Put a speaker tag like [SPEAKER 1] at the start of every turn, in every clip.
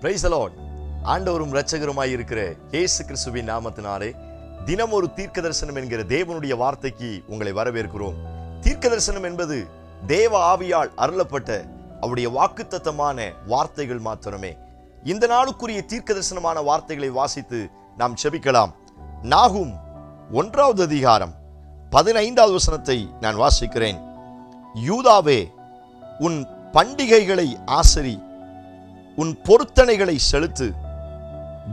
[SPEAKER 1] Price the Lord. ஆண்டவரும் இரட்சகருமாய் இருக்கிற இயேசு கிறிஸ்துவின் நாமத்தினாலே தினம் ஒரு தீர்க்க தரிசனம் என்கிற தேவனுடைய வார்த்தைக்கு உங்களை வரவேற்கிறோம். தீர்க்க தரிசனம் என்பது தேவ ஆவியால் அருளப்பட்ட அவருடைய வாக்குத்தத்தமான வார்த்தைகள் மாத்திரமே. இந்த நாளுக்குரிய தீர்க்க தரிசனமான வார்த்தைகளை வாசித்து நாம் செபிக்கலாம். நாகும் 1வது அதிகாரம் 15வது வசனத்தை நான் வாசிக்கிறேன். யூதாவே, உன் பண்டிகைகளை ஆசரி, உன் பொருத்தனைகளை செலுத்து.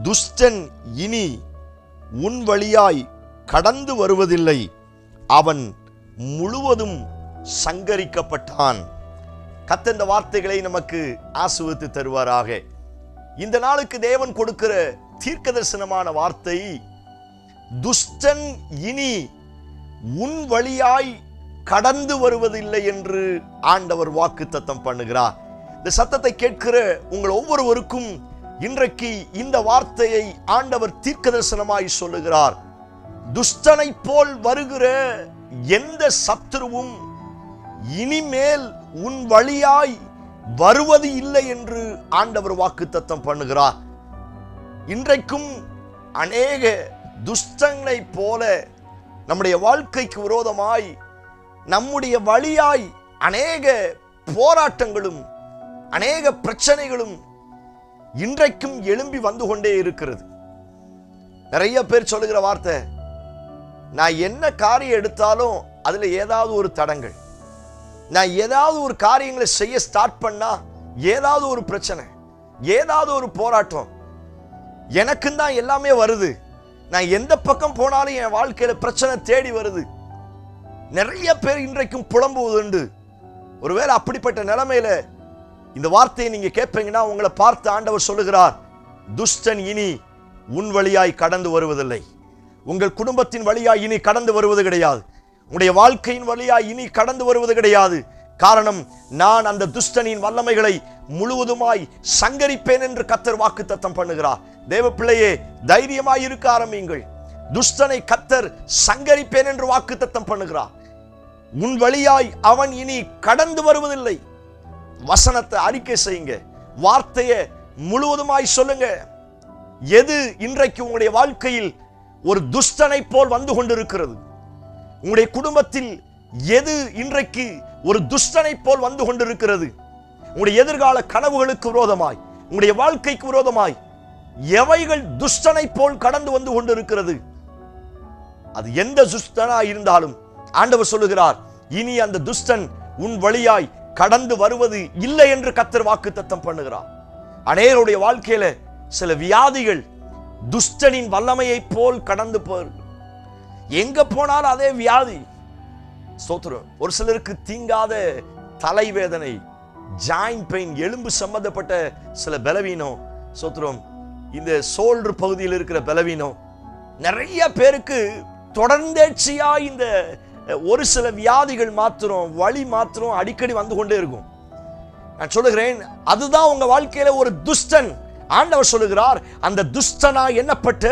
[SPEAKER 1] துஷ்டன் இனி உன் வழியாய் கடந்து வருவதில்லை, அவன் முழுவதும் சங்கரிக்கப்பட்டான். கர்த்தர் இந்த வார்த்தைகளை நமக்கு ஆசீர்வதித்து தருவாராக. இந்த நாளுக்கு தேவன் கொடுக்கிற தீர்க்க தரிசனமான வார்த்தை, துஷ்டன் இனி உன் வழியாய் கடந்து வருவதில்லை என்று ஆண்டவர் வாக்குத்தத்தம் பண்ணுகிறார். இந்த சத்தத்தை கேட்கிற உங்கள் ஒவ்வொருவருக்கும் இன்றைக்கு இந்த வார்த்தையை ஆண்டவர் தீர்க்க தரிசனமாய் சொல்லுகிறார். துஷ்டனை போல் வருகிற எந்த சத்துருவும் இனிமேல் உன் வழியாய் வருவது இல்லை என்று ஆண்டவர் வாக்குத்தத்தம் பண்ணுகிறார். இன்றைக்கும் அநேக துஷ்டனை போல நம்முடைய வாழ்க்கைக்கு விரோதமாய் நம்முடைய வழியாய் அநேக போராட்டங்களும் அநேக பிரச்சனைகளும் இன்றைக்கும் எழும்பி வந்து கொண்டே இருக்கிறது. நிறைய பேர் சொல்லுகிற வார்த்தை, நான் என்ன காரியம் எடுத்தாலும் அதுல ஏதாவது ஒரு தடங்கள், நான் ஏதாவது ஒரு காரியங்களை செய்ய ஸ்டார்ட் பண்ணா ஏதாவது ஒரு பிரச்சனை, ஏதாவது ஒரு போராட்டம், எனக்கும் தான் எல்லாமே வருது, நான் எந்த பக்கம் போனாலும் என் வாழ்க்கையில பிரச்சனை தேடி வருது. நிறைய பேர் இன்றைக்கும் புலம்புவதுண்டு. ஒருவேளை அப்படிப்பட்ட நிலைமையில இந்த வார்த்தையை நீங்க கேட்பீங்கன்னா உங்களை பார்த்து ஆண்டவர் சொல்லுகிறார், துஷ்டன் இனி உன் வழியாய் கடந்து வருவதில்லை. உங்கள் குடும்பத்தின் வழியாய் இனி கடந்து வருவது கிடையாது. உங்களுடைய வாழ்க்கையின் வழியாய் இனி கடந்து வருவது கிடையாது. காரணம், நான் அந்த துஷ்டனின் வல்லமைகளை முழுவதுமாய் சங்கரிப்பேன் என்று கர்த்தர் வாக்குத்தத்தம் பண்ணுகிறார். தேவ பிள்ளையே, தைரியமாய் இருக்க ஆரம்பியுங்கள். துஷ்டனை கர்த்தர் சங்கரிப்பேன் என்று வாக்குத்தத்தம் பண்ணுகிறார். உன் வழியாய் அவன் இனி கடந்து வருவதில்லை. வசனத்தை அறிக்கை செய்யுங்க, வார்த்தையை முழுவதுமாய் சொல்லுங்க. எது இன்றைக்கு உங்களுடைய வாழ்க்கையில் ஒரு துஷ்டனை போல் வந்து கொண்டிருக்கிறது? உங்களுடைய குடும்பத்தில் எது இன்றைக்கு ஒரு துஷ்டனை போல் வந்து கொண்டிருக்கிறது? உங்களுடைய எதிர்கால கனவுகளுக்கு விரோதமாய், உங்களுடைய வாழ்க்கைக்கு விரோதமாய் எவைகள் துஷ்டனை போல் கடந்து வந்து கொண்டிருக்கிறது? அது எந்த துஷ்டனா இருந்தாலும் ஆண்டவர் சொல்லுகிறார், இனி அந்த துஷ்டன் உன் வழியாய் கடந்து வருவது இல்லை என்று கர்த்தர் வாக்குத்தத்தம் பண்ணுகிறார். அநேகருடைய வாழ்க்கையில சில வியாதிகள் துஷ்டனின் வல்லமையை போல் கடந்து போயிருக்கு. எங்க போனாலும் அதே வியாதி. ஸ்தோத்திரம். ஒரு சிலருக்கு தீங்காத தலைவேதனை, ஜாயிண்ட் பெயின், எலும்பு சம்பந்தப்பட்ட சில பலவீனம், ஸ்தோத்திரம், இந்த ஷோல்டர் பகுதியில் இருக்கிற பலவீனம். நிறைய பேருக்கு தொடர்ந்தேர்ச்சியா இந்த ஒரு சில வியாதிகள் மாத்திரம், வலி மாத்திரம் அடிக்கடி வந்து கொண்டே இருக்கும். நான் சொல்லுகிறேன், அதுதான் உங்க வாழ்க்கையில ஒரு துஷ்டன். ஆண்டவர் சொல்லுகிறார், அந்த துஷ்டனா எண்ணப்பட்ட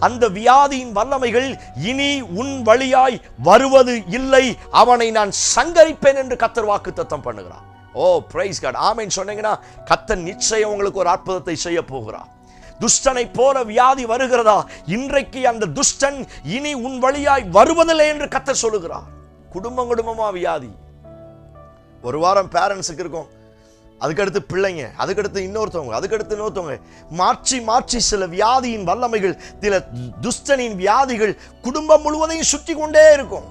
[SPEAKER 1] அந்த வியாதியின் வல்லமைகள் இனி உன் வழியாய் வருவது இல்லை, அவனை நான் சங்கரிப்பேன் என்று கர்த்தர் வாக்குத்தத்தம் பண்ணுகிறார். ஓ பிரைஸ் காட், ஆமென் சொன்னீங்கன்னா கர்த்தர் நிச்சயம் உங்களுக்கு ஒரு அற்புதத்தை செய்ய போகிறார். துஷ்டனை போல வியாதி வருகிறதா? இன்றைக்கு அந்த துஷ்டன் இனி உன் வழியாய் வருவதில்லை என்று கர்த்தர் சொல்லுகிறார். குடும்பமா வியாதி. ஒரு வாரம் பேரண்ட்ஸுக்கு இருக்கும், அதுக்கடுத்து பிள்ளைங்க, அதுக்கடுத்து இன்னொருத்தவங்க, அதுக்கடுத்து இன்னொருத்தவங்க, மாற்றி மாற்றி சில வியாதியின் வல்லமைகள், சில துஷ்டனின் வியாதிகள் குடும்பம் முழுவதையும் சுற்றி கொண்டே இருக்கும்.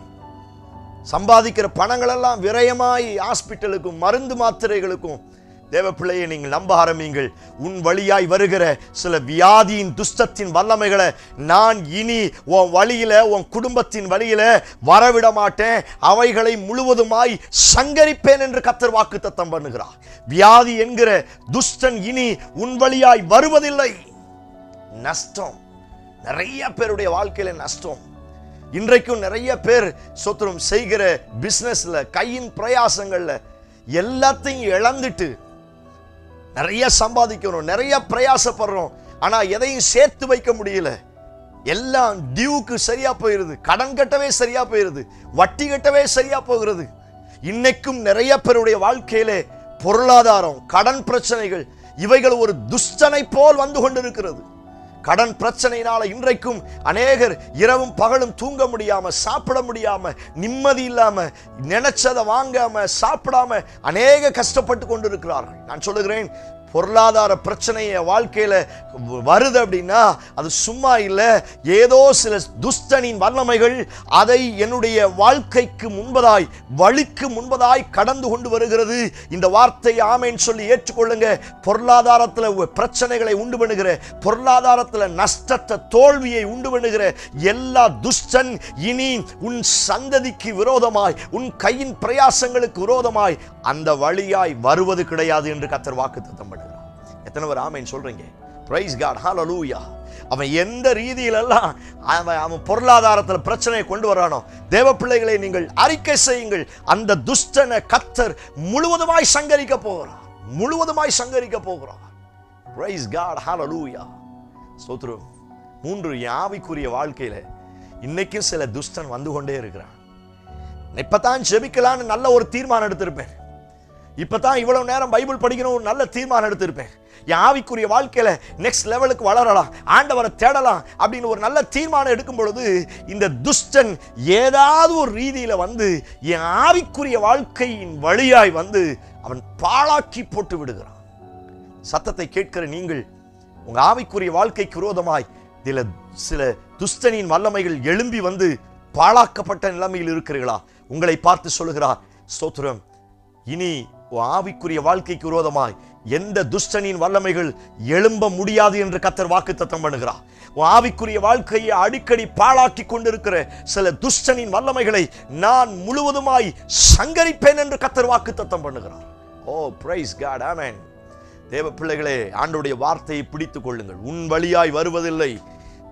[SPEAKER 1] சம்பாதிக்கிற பணங்கள் எல்லாம் விரயமாய் ஹாஸ்பிட்டலுக்கும் மருந்து மாத்திரைகளுக்கும். தேவ பிள்ளையை நீங்கள் நம்ப ஆரம்பியுங்கள். உன் வழியாய் வருகிற சில வியாதியின் துஷ்டத்தின் வல்லமைகளை நான் இனி உன் வழியில, உன் குடும்பத்தின் வழியில வரவிட மாட்டேன், அவைகளை முழுவதுமாய் சங்கரிப்பேன் என்று கர்த்தர் வாக்குத்தத்தம் பண்ணுகிறார். வியாதி என்கிற துஷ்டன் இனி உன் வழியாய் வருவதில்லை. நஷ்டம், நிறைய பேருடைய வாழ்க்கையில நஷ்டம். இன்றைக்கும் நிறைய பேர் சொத்துரும் செய்கிற பிசினஸ்ல, கையின் பிரயாசங்கள்ல எல்லாத்தையும் இழந்துட்டு நிறைய சம்பாதிக்கணும், நிறைய பிரயாசப்படுறோம், ஆனா எதையும் சேர்த்து வைக்க முடியல. எல்லாம் டியூக்கு சரியா போயிருது, கடன் கட்டவே சரியா போயிருது, வட்டி கட்டவே சரியா போகிறது. இன்னைக்கும் நிறைய பேருடைய வாழ்க்கையிலே பொருளாதாரம், கடன் பிரச்சனைகள், இவைகள் ஒரு துஷ்டனை போல் வந்து கொண்டிருக்கிறது. கடன் பிரச்சனையினால இன்றைக்கும் அநேகர் இரவும் பகலும் தூங்க முடியாம, சாப்பிட முடியாம, நிம்மதி இல்லாம, நினைச்சதை வாங்காம சாப்பிடாம அநேக கஷ்டப்பட்டு கொண்டிருக்கிறார்கள். நான் சொல்லுகிறேன், பொருளாதார பிரச்சனைய வாழ்க்கையில வருது அப்படின்னா அது சும்மா இல்லை. ஏதோ சில துஷ்டனின் வல்லமைகள் அதை என்னுடைய வாழ்க்கைக்கு முன்பதாய், வழிக்கு முன்பதாய் கடந்து கொண்டு வருகிறது. இந்த வார்த்தையை ஆமென் சொல்லி ஏற்றுக்கொள்ளுங்க. பொருளாதாரத்தில் பிரச்சனைகளை உண்டு பண்ணுகிற, பொருளாதாரத்தில் நஷ்டத்தை, தோல்வியை உண்டு பண்ணுகிற எல்லா துஷ்டன் இனி உன் சந்ததிக்கு விரோதமாய், உன் கையின் பிரயாசங்களுக்கு விரோதமாய் அந்த வழியாய் வருவது கிடையாது என்று கர்த்தர் வாக்குத்தத்தம் பண்ணுகிறார். எத்தனை பேர் ஆமென் சொல்றீங்க? பிரைஸ் காட், ஹல்லேலூயா. அவன் எந்த ரீதியிலெல்லாம் அவன் பொருளாதாரத்தில் பிரச்சனையை கொண்டு வரானோ, தேவ பிள்ளைகளை நீங்கள் அறிக்கை செய்யுங்கள், அந்த துஷ்டனை கர்த்தர் முழுவதுமாய் சங்கரிக்க போகிறார், முழுவதுமாய் சங்கரிக்க போகிறார். பிரைஸ் காட், ஹல்லேலூயா. ஸ்தோத்திரம். 3, ஆவிக்குரிய வாழ்க்கையில இன்னைக்கும் சில துஷ்டன் வந்து கொண்டே இருக்கிறான். இப்பதான் ஜெபிக்கலான்னு நல்ல ஒரு தீர்மானம் எடுத்திருப்பேன், இப்பதான் இவ்வளவு நேரம் பைபிள் படிக்கணும் ஒரு நல்ல தீர்மானம் எடுத்திருப்பேன், என் ஆவிக்குரிய வாழ்க்கையில நெக்ஸ்ட் லெவலுக்கு வளரலாம், ஆண்டவரை தேடலாம் அப்படின்னு ஒரு நல்ல தீர்மானம் எடுக்கும் பொழுது இந்த துஷ்டன் ஏதாவது ஒரு ரீதியில வந்து என் ஆவிக்குரிய வாழ்க்கையின் வழியாய் வந்து அவன் பாழாக்கி போட்டு விடுகிறான். சத்தத்தை கேட்கிற நீங்கள் உங்க ஆவிக்குரிய வாழ்க்கைக்கு விரோதமாய் சில துஷ்டனின் வல்லமைகள் எழும்பி வந்து பாழாக்கப்பட்ட நிலைமையில் இருக்கிறீர்களா? உங்களை பார்த்து சொல்லுகிறார், ஸ்தோத்திரம், இனி ஆவிக்குரிய வாழ்க்கைக்கு விரோதமாய் எந்த துஷ்டனின் வல்லமைகள் எழும்ப முடியாது என்று கர்த்தர் வாக்குத்தத்தம் பண்ணுகிறார். ஆவிக்குரிய வாழ்க்கையை அடிக்கடி பாழாக்கி கொண்டிருக்கிற சில துஷ்டனின் வல்லமைகளை நான் முழுவதுமாய் சங்கரிப்பேன் என்று கர்த்தர் வாக்குத்தத்தம் பண்ணுகிறார். ஓ பிரைஸ் காட், ஆமென். தேவ பிள்ளைகளே, ஆண்டவருடைய வார்த்தையை பிடித்துக் கொள்ளுங்கள். உன் வழியாய் வருவதில்லை.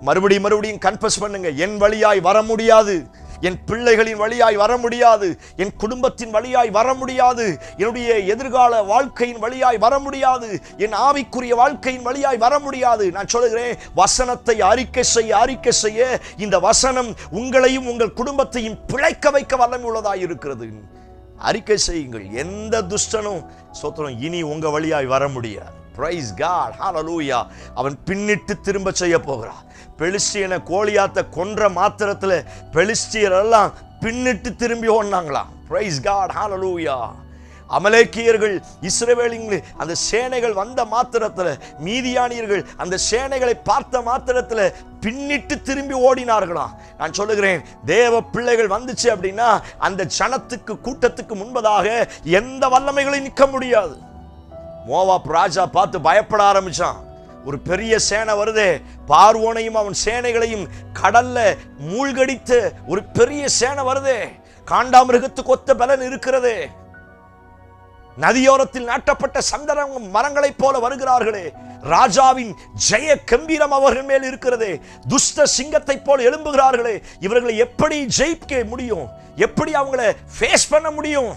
[SPEAKER 1] மறுபடியும் கன்ஃபஸ் பண்ணுங்க. என் வழியாய் வர முடியாது, என் பிள்ளைகளின் வழியாய் வர முடியாது, என் குடும்பத்தின் வழியாய் வர முடியாது, என்னுடைய எதிர்கால வாழ்க்கையின் வழியாய் வர முடியாது, என் ஆவிக்குரிய வாழ்க்கையின் வழியாய் வர முடியாது. நான் சொல்லுகிறேன், வசனத்தை அறிக்கை செய்ய இந்த வசனம் உங்களையும் உங்கள் குடும்பத்தையும் பிழைக்க வைக்க வல்லமை உள்ளதாய் இருக்கிறது. அறிக்கை செய்யுங்கள். எந்த துஷ்டனும் ஸ்தோத்திரம் இனி உங்க வழியாய் வர முடியாது. பிரைஸ் காட், ஹல்லேலூயா. அவன் பின்னிட்டு திரும்ப செய்ய போகிறான். பெலிஸ்தியனை கோலியாத்தை கொன்ற மாத்திரத்தில் பெலிஸ்தியர் எல்லாம் பின்னிட்டு திரும்பி ஓடினாங்களாம். பிரைஸ் காட், ஹல்லேலூயா. அமலேக்கியர்கள் இஸ்ரவேலின் அந்த சேனைகள் வந்த மாத்திரத்தில், மீதியானியர்கள் அந்த சேனைகளை பார்த்த மாத்திரத்தில் பின்னிட்டு திரும்பி ஓடினார்களாம். நான் சொல்லுகிறேன், தேவ பிள்ளைகள் வந்துச்சு அப்படின்னா அந்த ஜனத்துக்கு கூட்டத்துக்கு முன்பதாக எந்த வல்லமைகளையும் நிற்க முடியாது. மோவாப் ராஜா பார்த்து பயப்பட ஆரம்பிச்சான். ஒரு பெரிய சேனை வருதே, பார்வோனையும் அவன் சேனைகளையும் கடல்ல மூழ்கடித்த ஒரு பெரிய சேனை வருதே, காண்டாமிருகத்துக்கு ஒத்த பலன் இருக்கிறதே, நதியோரத்தில் நாட்டப்பட்ட சந்தன மரங்களைப் போல வருகிறார்களே, ராஜாவின் ஜெய கம்பீரம் அவர்கள் மேல் இருக்கிறதே, துஷ்ட சிங்கத்தை போல எழும்புகிறார்களே, இவர்களை எப்படி ஜெயிக்க முடியும்? எப்படி அவங்களை ஃபேஸ் பண்ண முடியும்?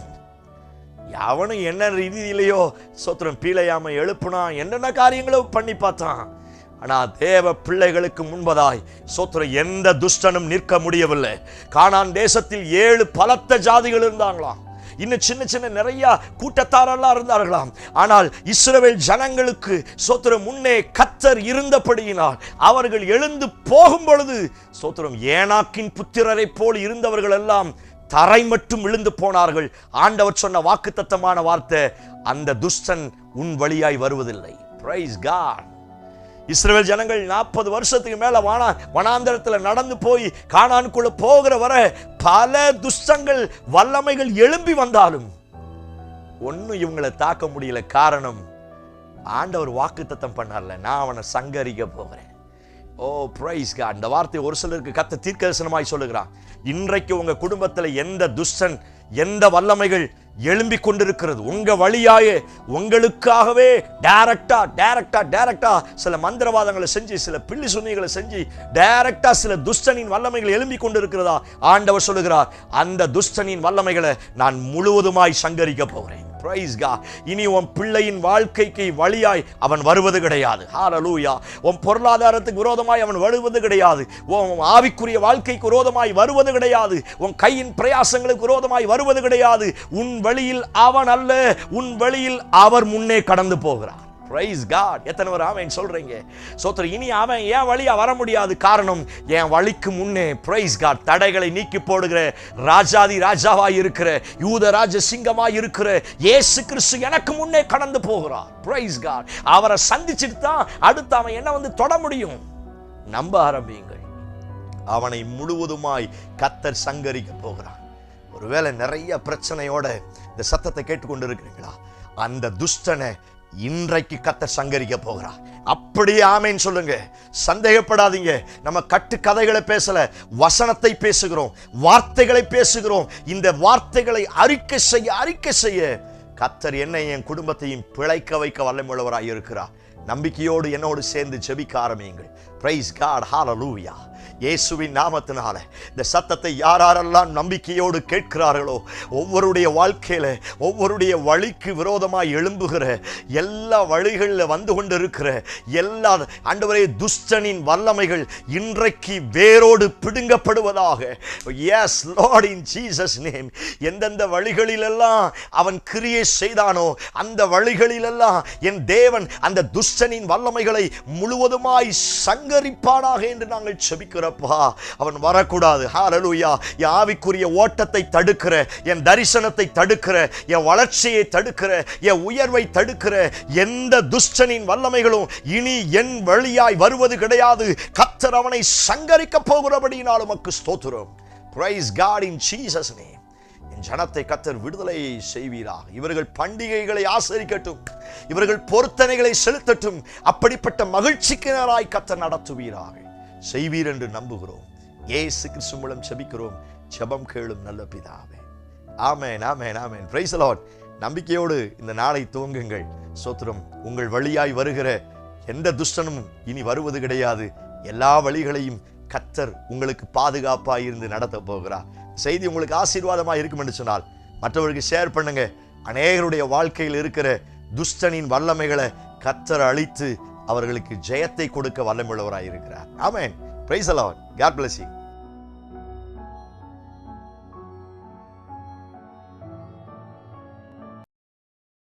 [SPEAKER 1] அவனும் என்ன ரீதியிலையோ சோத்திரம் பீலையாம எழுப்புனா, என்னென்ன காரியங்களும் பண்ணி பார்த்தான். ஆனா தேவ பிள்ளைகளுக்கு முன்பதாய் சோத்திரம் எந்த துஷ்டனும் நிற்க முடியவில்லை. கானான் தேசத்தில் 7 பலத்த ஜாதிகள் இருந்தாங்களாம். இன்னும் சின்ன நிறைய கூட்டத்தாரெல்லாம் இருந்தார்களாம். ஆனால் இஸ்ரவேல் ஜனங்களுக்கு சோத்திரம் முன்னே கர்த்தர் இருந்தபடியினால் அவர்கள் எழுந்து போகும் பொழுது சோத்திரம் ஏனாக்கின் புத்திரரை போல் இருந்தவர்கள் எல்லாம் தரை மட்டும் விழுந்து போனார்கள். ஆண்டவர் சொன்ன வாக்குத்தத்தமான வார்த்தை, அந்த துஷ்டன் உன் வழியாய் வருவதில்லை. Price God. இஸ்ரவேல் ஜனங்கள் 40 வருஷத்துக்கு மேல வனாந்தரத்தில் நடந்து போய் கானானுக்குள்ள போகிற வர பல துஷ்டங்கள் வல்லமைகள் எழும்பி வந்தாலும் ஒன்னும் இவங்களை தாக்க முடியல. காரணம், ஆண்டவர் வாக்குத்தத்தம் பண்ணார்ல, நான் அவனை சங்கரிக்க போகிறேன். ஓ பிரைஸ் காட். இந்த வார்த்தை ஒரு சிலருக்கு கர்த்தர் தீர்க்கதரிசனமாய் சொல்லுகிறான். இன்றைக்கு உங்க குடும்பத்தில் எந்த துஷ்டன், எந்த வல்லமைகள் எழும்பிக் கொண்டிருக்கிறது, உங்க வழியாயே உங்களுக்காகவே டைரக்டா சில மந்திரவாதங்களை செஞ்சு, சில பில்லி சுனிகளை செஞ்சு டைரக்டா சில துஷ்டனின் வல்லமைகள் எழும்பிக் கொண்டிருக்கிறதா? ஆண்டவர் சொல்லுகிறார், அந்த துஷ்டனின் வல்லமைகளை நான் முழுவதுமாய் சங்கரிக்க போகிறேன். Praise God. இனி உன் பிள்ளையின் வாழ்க்கைக்கு வழியாய் அவன் வருவது கிடையாது. ஹல்லேலூயா. உன் பொருளாதாரத்துக்கு விரோதமாய் அவன் வருவது கிடையாது. உன் ஆவிக்குரிய வாழ்க்கைக்கு விரோதமாய் வருவது கிடையாது. உன் கையின் பிரயாசங்களுக்கு விரோதமாய் வருவது கிடையாது. உன் வழியில் அவன் அல்ல, உன் வழியில் அவர் முன்னே கடந்து போகிறார். Praise God. எத்தனை பேர் ஆமென் சொல்றீங்க? சோத்திரம். இனி அவன் ஏன் வழியா வர முடியாது. காரணம், என் வழிக்கு முன்னே praise God தடைகளை நீக்கி போடுகிற ராஜாதி ராஜாவாய் இருக்கிற யூத ராஜ சிங்கமாய் இருக்கிற இயேசு கிறிஸ்து எனக்கு முன்னே கடந்து போகிறார். praise God. அவரை சந்திச்சிட்டு தான் அடுத்து அவன் என்ன வந்து தொட முடியும். நம்ப ஆரம்பியுங்கள். அவனை முழுவதுமாய் கர்த்தர் சங்கரிக்க போகிறான். ஒருவேளை நிறைய பிரச்சனையோட இந்த சத்தத்தை கேட்டுக்கொண்டு இருக்கிறீங்களா? அந்த துஷ்டனை இன்றைக்கு கர்த்தர் சங்கரிக்க போகிறார். அப்படியே ஆமென் சொல்லுங்க. சந்தேகப்படாதீங்க. நம்ம கட்டு கதைகளை பேசல, வசனத்தை பேசுகிறோம், வார்த்தைகளை பேசுகிறோம். இந்த வார்த்தைகளை அறிக்கை செய்ய கர்த்தர் என்னை என் குடும்பத்தையும் பிழைக்க வைக்க வல்லமையுள்ளவராய் இருக்கிறார். நம்பிக்கையோடு என்னோடு சேர்ந்து ஜெபிக்க ஆரம்பியுங்கள். Praise God. Hallelujah. இயேசுவின் நாமத்தினால இந்த சத்தத்தை யாரெல்லாம் நம்பிக்கையோடு கேட்கிறார்களோ, ஒவ்வொருடைய வாழ்க்கையில ஒவ்வொருடைய வழிக்கு விரோதமாய் எழும்புகிற எல்லா வழிகளில் வந்து கொண்டிருக்கிற எல்லா ஆண்டவரே துஷ்டனின் வல்லமைகள் இன்றைக்கு வேரோடு பிடுங்கப்படுவதாக. Yes Lord, in Jesus name. எந்தெந்த வழிகளிலெல்லாம் அவன் கிரியை செய்தானோ அந்த வழிகளிலெல்லாம் என் தேவன் அந்த துஷ்டனின் வல்லமைகளை முழுவதுமாய் சங்கரிப்பானாக என்று நாங்கள் செபிக்கிறோம். அவன் வரக்கூடாது. ஹல்லேலூயா. என் ஆவிக்குரிய ஓட்டத்தை தடுக்கிற, என் தரிசனத்தை தடுக்கிற, என் வளர்ச்சியை தடுக்கிற, என் உயர்வை தடுக்கிற எந்த துஷ்டனின் வல்லமைகளும் இனி என் வழியாய் வருவது கிடையாது. கர்த்தர் அவனை சங்கரிக்க போகிறபடியினால் உமக்கு ஸ்தோத்திரம். Praise God in Jesus name. என் ஜனத்தை கர்த்தர் விடுதலை செய்வீராக. இவர்கள் பண்டிகைகளை ஆசரிக்கட்டும், இவர்கள் பொருத்தனைகளை செலுத்தட்டும். அப்படிப்பட்ட மகிழ்ச்சிக்கினராய் கர்த்தர் நடத்துவீராக. செய்வீர் என்று நம்புகிறோம். இயேசு கிறிஸ்து மூலம் ஜெபிக்கிறோம். ஜெபம் கேளும் நல்ல பிதாவே. ஆமென், ஆமென், ஆமென். Praise the Lord. நம்பிக்கையோடு இந்த நாளை துவங்குங்கள். ஸ்தோத்திரம். உங்கள் வழியாய் வருகிற எந்த துஷ்டனும் இனி வருவது கிடையாது. எல்லா வழிகளையும் கர்த்தர் உங்களுக்கு பாதுகாப்பாக இருந்து நடத்த போகிறார். செய்தி உங்களுக்கு ஆசீர்வாதமாக இருக்கும் என்று சொன்னால் மற்றவர்களுக்கு ஷேர் பண்ணுங்க. அநேகருடைய வாழ்க்கையில் இருக்கிற துஷ்டனின் வல்லமைகளை கர்த்தர் அழித்து அவர்களுக்கு ஜெயத்தை கொடுக்க வல்லமையுள்ளவராய் இருக்கிறார். ஆமென். Praise the Lord. God bless you.